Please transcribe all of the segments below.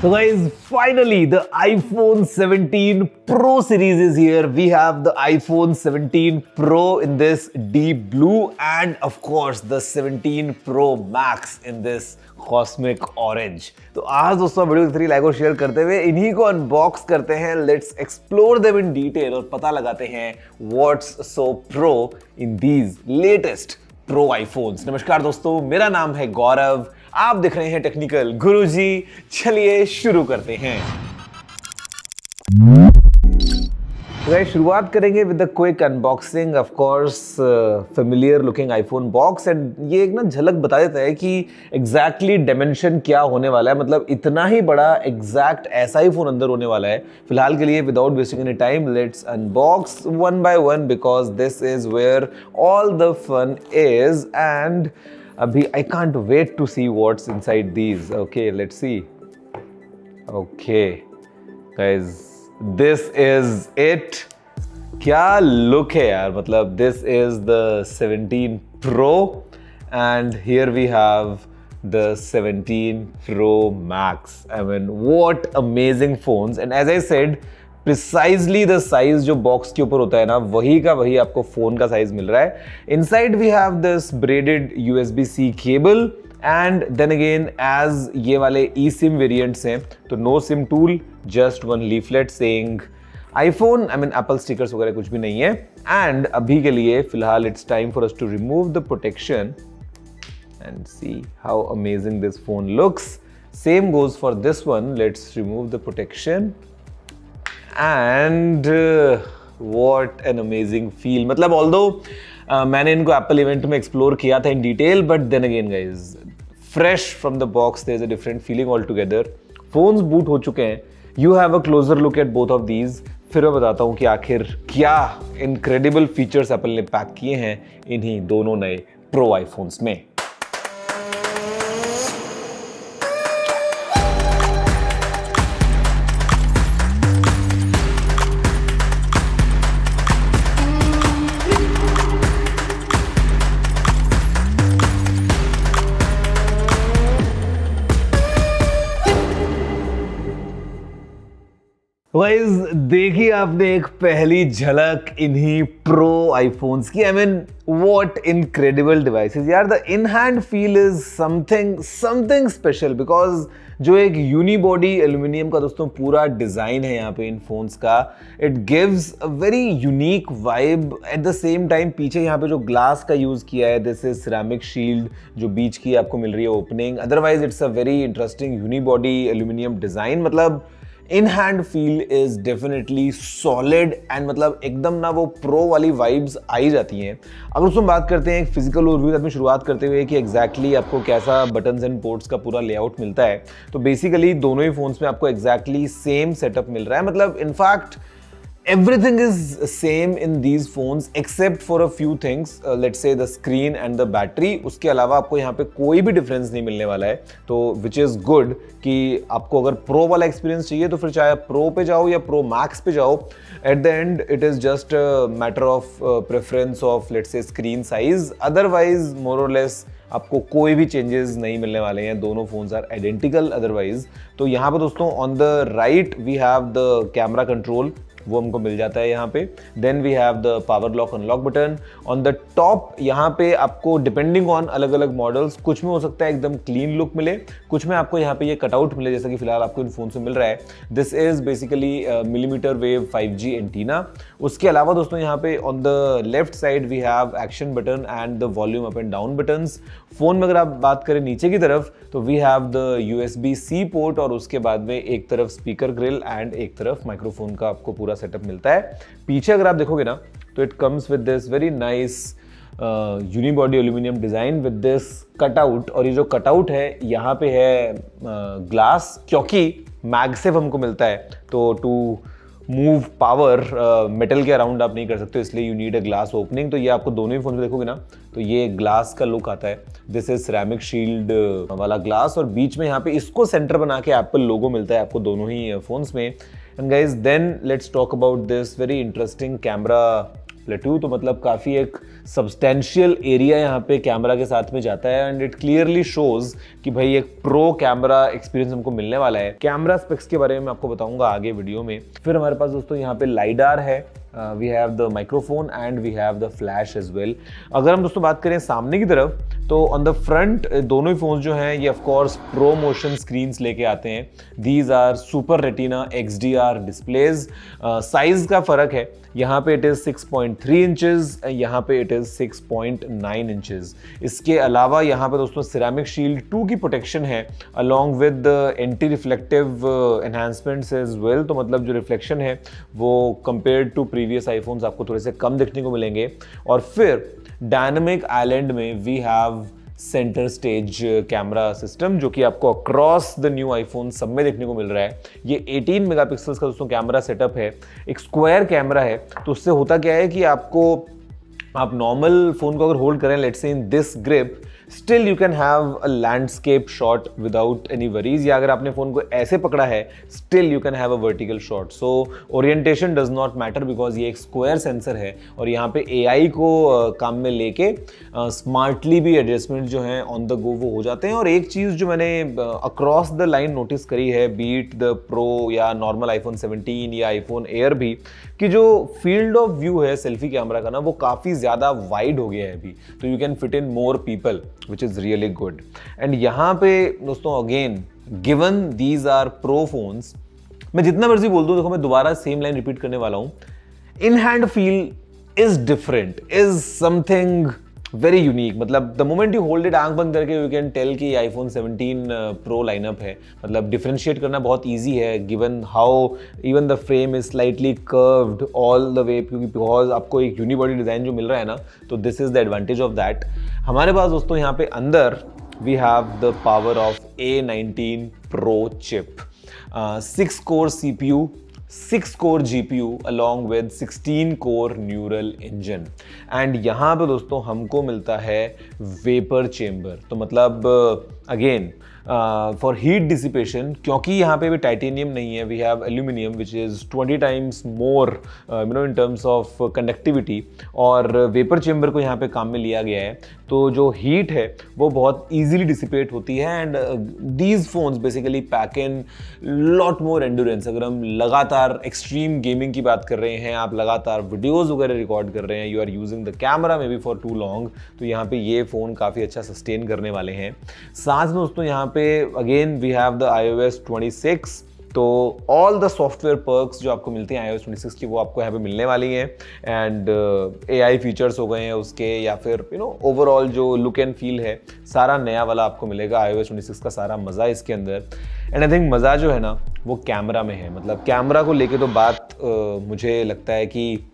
So guys, finally the iPhone 17 Pro series is here. We have the iPhone 17 Pro in this deep blue and of course the 17 Pro Max in this cosmic orange. तो आज दोस्तों video की like और share करते हुए इन्हीं को unbox करते हैं. Let's explore them in detail और पता लगाते हैं what's so pro in these latest pro iPhones. नमस्कार दोस्तों, मेरा नाम है गौरव, आप देख रहे हैं टेक्निकल गुरुजी. चलिए शुरू करते हैं. गाइस, शुरुआत करेंगे with the quick unboxing. Of course familiar looking iPhone box and ये एक ना झलक बता देता है कि एग्जैक्टली डायमेंशन क्या होने वाला है. मतलब इतना ही बड़ा एग्जैक्ट ऐसा ही फोन अंदर होने वाला है. फिलहाल के लिए without wasting any time let's unbox one by one because this is where all the fun is. And अभी I can't wait to see what's inside these. Okay, let's see. Okay, guys, this is it. क्या look है यार. मतलब this is the 17 Pro and here we have the 17 Pro Max. I mean, what amazing phones. And as I said, precisely the size जो box के ऊपर होता है ना, वही का वही आपको फोन का साइज मिल रहा है. Inside we have this braided USB-C cable and then again as ये वाले ई सिम वेरिएंट्स हैं तो no SIM tool, just one leaflet saying iPhone. I mean Apple stickers वगैरह कुछ भी नहीं है. एंड अभी के लिए फिलहाल it's time for us to remove the protection and see how amazing this phone looks. Same goes for this one. Let's remove the protection and what an amazing feel. मतलब although मैंने इनको Apple event में explore किया था in detail, but then again guys, fresh from the box there is a different feeling all together. Phones boot हो चुके हैं. You have a closer look at both of these. फिर मैं बताता हूँ कि आखिर क्या इनक्रेडिबल फीचर्स एप्पल ने पैक किए हैं इन्हीं दोनों नए प्रो आईफोन्स में. गाइस, देखिए आपने एक पहली झलक इन्हीं प्रो आईफोन्स की. I mean what incredible devices यार. The in hand feel is something special because जो एक यूनिबॉडी एल्यूमिनियम का दोस्तों पूरा डिजाइन है यहाँ पे इन फोन्स का, it gives a very unique vibe. At the same time पीछे यहाँ पे जो ग्लास का यूज किया है, दिस इज सिरेमिक शील्ड जो बीच की आपको मिल रही है opening. Otherwise it's a very interesting unibody aluminium design. मतलब in hand feel is definitely solid and मतलब एकदम ना वो प्रो वाली वाइब्स आई जाती हैं. अगर उसमें बात करते हैं एक फिजिकल ओवरव्यू में शुरुआत करते हुए कि एग्जैक्टली आपको कैसा बटन्स एंड पोर्ट्स का पूरा लेआउट मिलता है, तो बेसिकली दोनों ही फोन्स में आपको एग्जैक्टली सेम सेटअप मिल रहा है. मतलब in fact everything is same in these phones except for a few things, let's say the screen and the battery. उसके अलावा आपको यहाँ पे कोई भी डिफरेंस नहीं मिलने वाला है. तो which is good कि आपको अगर प्रो वाला एक्सपीरियंस चाहिए तो फिर चाहे आप प्रो पे जाओ या प्रो मैक्स पे जाओ, at the end it is just a matter of preference of let's say screen size. Otherwise more और लेस आपको कोई भी चेंजेस नहीं मिलने वाले हैं. दोनों फोन्स आर आइडेंटिकल अदरवाइज. तो यहाँ पे दोस्तों on the right we have the camera control, वो हमको मिल जाता है यहाँ पे. Then we have the power lock unlock button on the top. यहाँ पे आपको डिपेंडिंग ऑन अलग अलग मॉडल्स, कुछ में हो सकता है एकदम क्लीन लुक मिले, कुछ में आपको यहाँ पे ये कटआउट मिले जैसा कि फिलहाल आपको इन फोन से मिल रहा है. This is basically millimetre wave 5G antenna. उसके अलावा दोस्तों यहाँ पे on the left side we have action button and the volume up and down buttons. Phone में अगर आप बात करें नीचे की तरफ तो we have the USB-C port और उसके बाद में एक तरफ स्पीकर ग्रिल एंड एक तरफ माइक्रोफोन का आपको पूरा सेटअप मिलता है. पीछे अगर आप देखोगे ना तो it comes with this very nice unibody aluminium design with this cutout. और ये जो कटआउट है यहाँ पे है ग्लास, क्योंकि मैगसेफ हमको मिलता है तो टू मूव पावर मेटल के अराउंड आप नहीं कर सकते, इसलिए you need a glass opening. तो ये आपको दोनों ही फोन में देखोगे ना तो ये ग्लास का लुक आता है. दिस इज सिरेमिक शील्ड वाला ग्लास और बीच में यहाँ पे इसको सेंटर बना के एप्पल लोगो मिलता है आपको दोनों ही फोन्स में. And guys then let's talk about this very interesting camera plateau, तो मतलब काफ़ी एक सब्सटेंशियल एरिया यहाँ पे कैमरा के साथ में जाता है एंड इट क्लियरली शोज कि भाई एक प्रो कैमरा एक्सपीरियंस हमको मिलने वाला है। कैमरा स्पेक्स के बारे में मैं आपको बताऊंगा आगे वीडियो में। फिर हमारे पास दोस्तों यहाँ पे लाइडार है, we have the microphone and we have the flash as well. अगर हम दोस्तों बात करें सामने की तरफ, तो ऑन द फ्रंट दोनों ही फोन्स जो हैं ये of course pro motion screens लेके आते हैं। These are super retina XDR displays. Size का फर्क है, यहाँ पे इट इज 6.3 इंचेस, यहाँ पे इट इज 6.9 इंचेस। इसके अलावा यहाँ पे दोस्तों सिरेमिक शील्ड 2 की प्रोटेक्शन है along with anti reflective enhancements as well. तो मतलब जो रिफ्लेक्शन है वो कंपेयर्ड टू प्रीवियस आईफोन्स आपको थोड़े से कम देखने को मिलेंगे। और फिर डायनामिक आइलैंड में we have centre stage camera system, जो कि आपको अक्रॉस द न्यू आईफोन सब में देखने को मिल रहा है। ये 18 मेगापिक्सल्स का दोस्तों कैमरा सेटअप है, एक स्क्वायर कैमरा है। तो उससे होता क्या है कि आप नॉर्मल फोन को अगर होल्ड करें let's say in this grip, still you can have a landscape shot without any worries, या अगर आपने फोन को ऐसे पकड़ा है still you can have a vertical shot. So orientation does not matter because ये एक स्क्वायर सेंसर है और यहाँ पे AI को काम में लेके स्मार्टली भी एडजस्टमेंट जो हैं ऑन द गो वो हो जाते हैं। और एक चीज़ जो मैंने अक्रॉस द लाइन नोटिस करी है, बीट द प्रो या नॉर्मल आईफोन 17 या आईफोन एयर भी, कि जो फील्ड ऑफ व्यू है सेल्फी कैमरा का ना वो काफ़ी ज़्यादा वाइड हो गया है अभी, तो you can fit in more people which is really good। And यहाँ पे दोस्तों again given these are pro phones, मैं जितना मर्जी बोल दूं, देखो मैं दोबारा सेम लाइन रिपीट करने वाला हूं, in hand feel is different, is something very unique. मतलब the moment you hold it, आंख बंद करके यू कैन टेल कि आईफोन 17 प्रो लाइनअप है। मतलब डिफरेंशिएट करना बहुत ईजी है given how even the frame is slightly curved all the way, क्योंकि बिकॉज आपको एक यूनिबॉडी डिजाइन जो मिल रहा है ना, तो this is the advantage of that. हमारे पास दोस्तों यहाँ पे अंदर we have the power of A19 Pro chip, 6 core CPU, 6 core GPU along with 16 core neural engine. And यहाँ पे दोस्तों हमको मिलता है वेपर चेम्बर। तो मतलब अगेन फॉर हीट डिसिपेशन, क्योंकि यहाँ पे भी टाइटेनियम नहीं है, we have aluminium which is 20 times more in terms of conductivity, और वेपर चेम्बर को यहाँ पे काम में लिया गया है। तो जो हीट है वो बहुत ईजिली डिसिपेट होती है and these phones basically pack in lot more endurance. अगर हम लगातार एक्सट्रीम गेमिंग की बात कर रहे हैं, आप लगातार वीडियोज़ वगैरह रिकॉर्ड कर रहे हैं, you are using the camera maybe for too long, तो यहाँ पे ये फ़ोन काफ़ी अच्छा सस्टेन करने वाले हैं। साथ में दोस्तों यहाँ पे again we have the iOS 26, तो ऑल द सॉफ्टवेयर पर्क्स जो आपको मिलते हैं iOS 26 की वो आपको यहाँ पे मिलने वाली हैं। एंड AI फीचर्स हो गए हैं उसके, या फिर ओवरऑल जो लुक एंड फील है सारा नया वाला आपको मिलेगा। iOS 26 का सारा मज़ा इसके अंदर। एंड आई थिंक मज़ा जो है ना वो कैमरा में है। मतलब कैमरा को लेके तो बात मुझे लगता है कि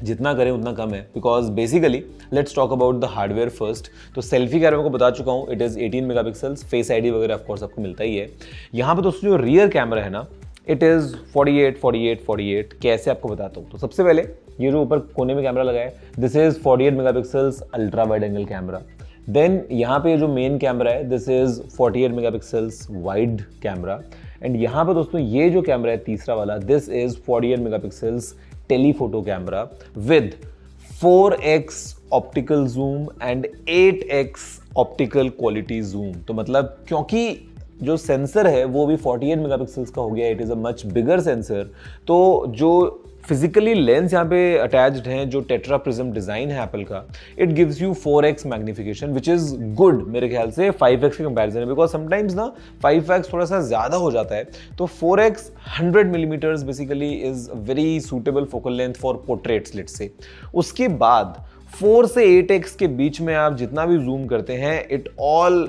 जितना करें उतना कम है, because basically let's talk about the hardware first. तो सेल्फी कैमरा को बता चुका हूँ, it is 18 megapixels, face ID वगैरह ऑफकोर्स आपको मिलता ही है। यहाँ पे दोस्तों जो रियर कैमरा है ना, इट इज़ 48। कैसे आपको बताता हूँ। तो सबसे पहले ये जो ऊपर कोने में कैमरा लगा है, this is 48 megapixels ultra wide angle camera. Then यहाँ पे जो मेन कैमरा है, this is 48 megapixels wide camera. And यहाँ पे दोस्तों ये जो कैमरा है तीसरा वाला, this is 48 megapixels telephoto camera with 4x optical zoom and 8x optical quality zoom. तो मतलब क्योंकि जो सेंसर है वो भी 48 मेगापिक्सल्स का हो गया, it is a much bigger sensor, तो जो फिजिकली लेंस यहाँ पे अटैच्ड हैं, जो टेट्रा प्रिज्म डिज़ाइन है एप्पल का, it gives you 4x magnification which is good मेरे ख्याल से 5x के कंपैरिजन में, बिकॉज समटाइम्स ना 5x थोड़ा सा ज़्यादा हो जाता है। तो 4x 100 millimetres basically is very suitable focal length for portraits let's say. उसके बाद 4 से 8x के बीच में आप जितना भी जूम करते हैं, it all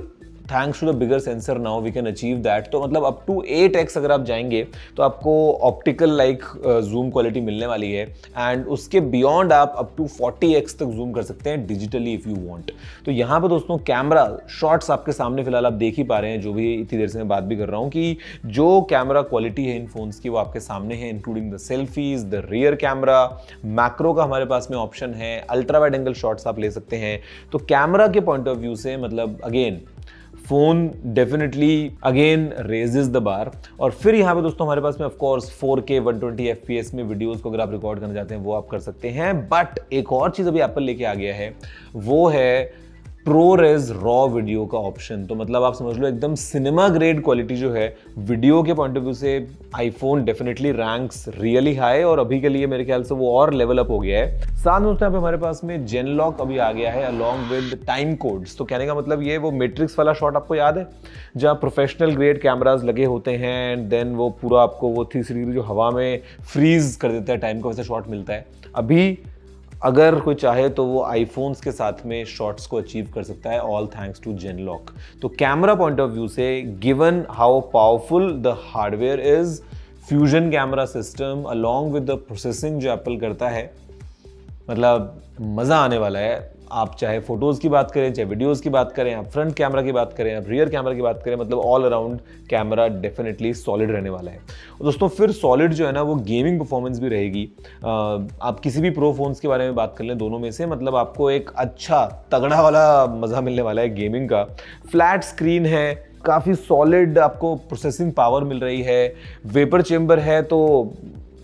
thanks to the bigger sensor now we can achieve that. तो मतलब अप टू 8x अगर आप जाएंगे तो आपको ऑप्टिकल लाइक जूम क्वालिटी मिलने वाली है, एंड उसके बियॉन्ड आप अप टू 40x तक जूम कर सकते हैं डिजिटली इफ़ यू वांट। तो यहाँ पर दोस्तों कैमरा शॉट्स आपके सामने फिलहाल आप देख ही पा रहे हैं, जो भी इतनी देर से मैं बात भी कर रहा हूँ कि जो कैमरा क्वालिटी है इन फोन्स की वो आपके सामने है, including the selfies, the rear camera, macro का हमारे पास में ऑप्शन है, अल्ट्रा वाइड एंगल शॉट्स आप ले सकते हैं। तो कैमरा के पॉइंट ऑफ व्यू से मतलब again phone definitely again raises the bar. और फिर यहाँ पे दोस्तों हमारे पास में ऑफ कोर्स 4K 120 FPS में वीडियोस को अगर आप रिकॉर्ड करना चाहते हैं वो आप कर सकते हैं। बट एक और चीज अभी एप्पल लेके आ गया है, वो है ProRes रॉ वीडियो का ऑप्शन। तो मतलब आप समझ लो एकदम सिनेमा ग्रेड क्वालिटी जो है वीडियो के पॉइंट ऑफ व्यू से iPhone definitely ranks really high, और अभी के लिए मेरे ख्याल से वो और लेवल अप हो गया है। साथ में यहाँ पे हमारे पास में जेनलॉक अभी आ गया है अलॉन्ग विद टाइम कोड्स। तो कहने का मतलब ये वो मैट्रिक्स वाला शॉट आपको याद है जहाँ प्रोफेशनल ग्रेड कैमराज लगे होते हैं एंड देन वो पूरा आपको वो 360 डिग्री जो हवा में फ्रीज कर देता है टाइम को, वैसे शॉट मिलता है। अभी अगर कोई चाहे तो वो आईफोन्स के साथ में शॉट्स को अचीव कर सकता है, ऑल थैंक्स टू जेनलॉक। तो कैमरा पॉइंट ऑफ व्यू से given how powerful the hardware is, fusion camera system along with the processing जो एप्पल करता है, मतलब मज़ा आने वाला है। आप चाहे फोटोज़ की बात करें, चाहे वीडियोज़ की बात करें, आप फ्रंट कैमरा की बात करें, आप रियर कैमरा की बात करें, मतलब all around camera definitely solid रहने वाला है। और दोस्तों फिर सॉलिड जो है ना वो गेमिंग परफॉर्मेंस भी रहेगी। आप किसी भी प्रो फोन्स के बारे में बात कर लें दोनों में से, मतलब आपको एक अच्छा तगड़ा वाला मज़ा मिलने वाला है गेमिंग का। फ्लैट स्क्रीन है, काफ़ी सॉलिड आपको प्रोसेसिंग पावर मिल रही है, वेपर चेम्बर है, तो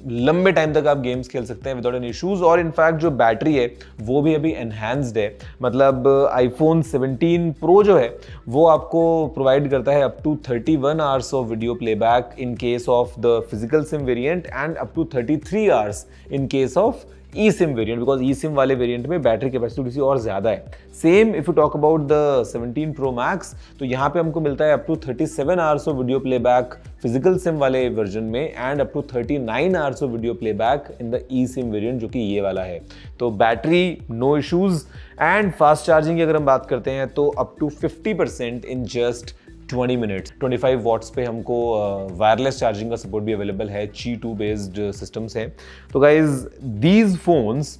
लंबे टाइम तक आप गेम्स खेल सकते हैं विदाउट एनी इश्यूज। और इनफैक्ट जो बैटरी है वो भी अभी एनहांस्ड है, मतलब आईफोन 17 प्रो जो है वो आपको प्रोवाइड करता है up to 31 hours of video playback in case of the physical SIM variant and up to 33 hours in case of e SIM variant, because e SIM वाले वेरिएंट में बैटरी कैपेसिटी थोड़ी सी और ज्यादा है। Same if you talk about the 17 pro max, तो यहाँ पे हमको मिलता है up to 37 hours of video playback physical SIM वाले वर्जन में and up to 39 hours of video playback in the e SIM variant जो कि ये वाला है। तो battery no issues and fast charging की अगर हम बात करते हैं तो up to 50% in just 20 minutes. 25 watts पे हमको वायरलेस चार्जिंग का सपोर्ट भी अवेलेबल है, Qi2 बेस्ड सिस्टम्स हैं। तो guys these phones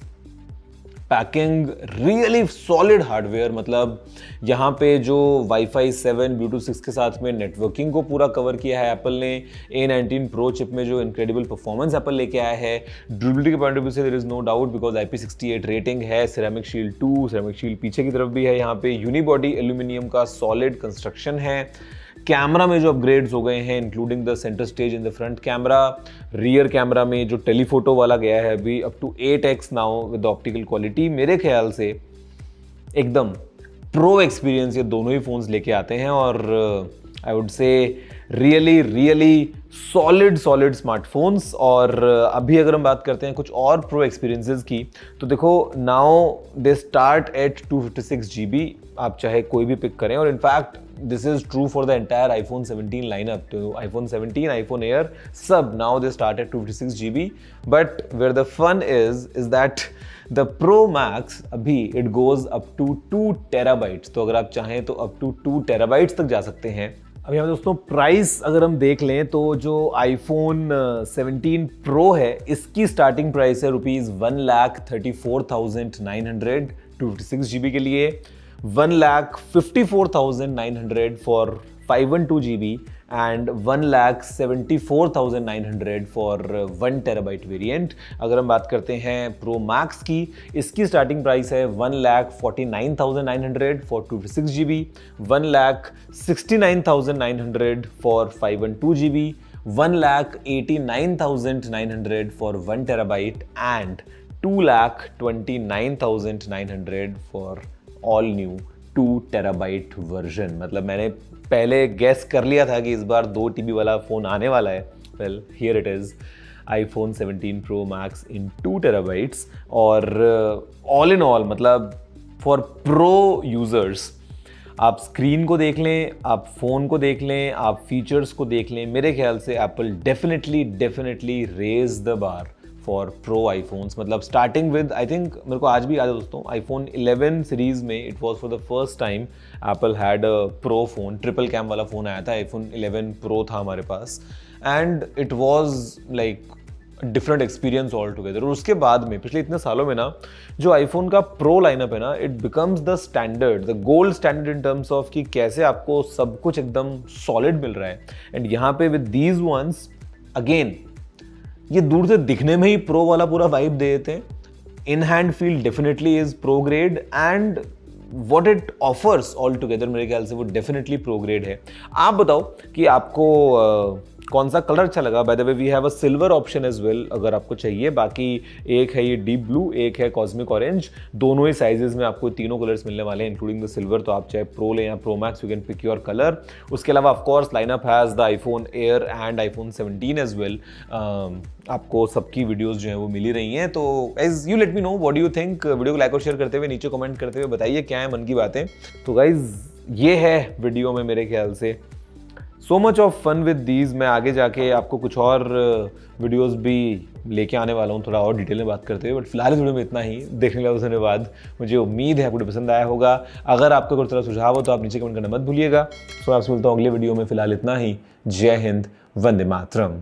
packing really solid hardware, मतलब यहाँ पे जो वाईफाई 7 ब्लूटूथ 6 के साथ में नेटवर्किंग को पूरा कवर किया है एप्पल ने। A19 प्रो चिप में जो इनक्रेडिबल परफॉर्मेंस एप्पल लेके आया है, ड्यूरेबिलिटी के पॉइंट ऑफ व्यू से there is no doubt because IP68 rating है, सिरेमिक शील्ड 2, सिरेमिक शील्ड पीछे की तरफ भी है, यहाँ पे यूनिबॉडी एल्यूमिनियम का सॉलिड कंस्ट्रक्शन है। कैमरा में जो अपग्रेड्स हो गए हैं including the centre stage in the front camera, rear camera में जो टेलीफोटो वाला गया है अभी up to 8x now with optical quality, मेरे ख्याल से एकदम प्रो एक्सपीरियंस ये दोनों ही फोन्स लेके आते हैं। और I would say really solid smartphones. और अभी अगर हम बात करते हैं कुछ और प्रो एक्सपीरियंसेस की, तो देखो now they start at 256 GB, आप चाहे कोई भी पिक करें। और in fact this is true for the entire iPhone 17 lineup, तो आईफोन 17, आईफोन एयर सब now they start at 256 GB। But where the fun is that the pro max अभी it goes up to 2 terabytes. तो अगर आप चाहें तो up to 2 terabytes तक जा सकते हैं। अब यहाँ दोस्तों प्राइस अगर हम देख लें तो जो आईफोन 17 प्रो है इसकी स्टार्टिंग प्राइस है ₹1,34,900 256 GB के लिए, 1,54,900 for 512 GB and 1,74,900 for 1 terabyte variant. अगर हम बात करते हैं प्रो मैक्स की, इसकी स्टार्टिंग प्राइस है 1,49,900 for 256 GB, 1,69,900 for 512 GB, 1,89,900 for 1 terabyte and 2,29,900 for all new 2 terabyte version. मतलब मैंने पहले गेस कर लिया था कि इस बार 2 TB वाला फ़ोन आने वाला है। Well here it is, iPhone 17 pro max in 2 terabytes. और ऑल इन ऑल मतलब फॉर प्रो यूज़र्स, आप स्क्रीन को देख लें, आप फ़ोन को देख लें, आप फीचर्स को देख लें, मेरे ख्याल से Apple definitely raise the bar for pro iPhones. मतलब स्टार्टिंग विद, आई थिंक मेरे को आज भी याद है दोस्तों, आईफोन 11 सीरीज में it was for the first time Apple had a pro phone, triple cam वाला फ़ोन आया था, आईफोन 11 प्रो था हमारे पास and it was like different experience all together. और उसके बाद में पिछले इतने सालों में ना जो आईफोन का प्रो लाइनअप है ना, it becomes the standard, the gold standard in terms of कि कैसे आपको सब कुछ एकदम सॉलिड मिल रहा है। एंड यहाँ पे विद दीज वंस अगेन ये दूर से दिखने में ही प्रो वाला पूरा वाइब दे देते हैं। इन hand feel definitely is pro grade and what it offers all together मेरे ख्याल से वो डेफिनेटली प्रो ग्रेड है। आप बताओ कि आपको कौन सा कलर अच्छा लगा। By the way we have a silver option as well अगर आपको चाहिए। बाकी एक है ये डीप ब्लू, एक है कॉस्मिक ऑरेंज, दोनों ही साइजेस में आपको तीनों कलर्स मिलने वाले हैं इंक्लूडिंग द सिल्वर। तो आप चाहे प्रो लें या pro max, you can pick your colour. उसके अलावा of course lineup has the iPhone Air and iPhone 17 as well. आपको सबकी वीडियोस जो है वो मिली रही हैं। तो as you let me know what do you think. Video को लाइक और शेयर करते हुए नीचे कमेंट करते हुए बताइए क्या है मन की बातें। तो गाइज ये है वीडियो में मेरे ख्याल से so much of fun with these. मैं आगे जाके आपको कुछ और वीडियोस भी लेके आने वाला हूँ थोड़ा और डिटेल में बात करते हुए। बट फिलहाल इस वीडियो में इतना ही। देखने का धन्यवाद। मुझे उम्मीद है आपको पसंद आया होगा। अगर आपका कोई तरह सुझाव हो तो आप नीचे कमेंट करना मत भूलिएगा। सो आपसे मिलता हूँ अगले वीडियो में। फिलहाल इतना ही। जय हिंद, वंदे मातरम।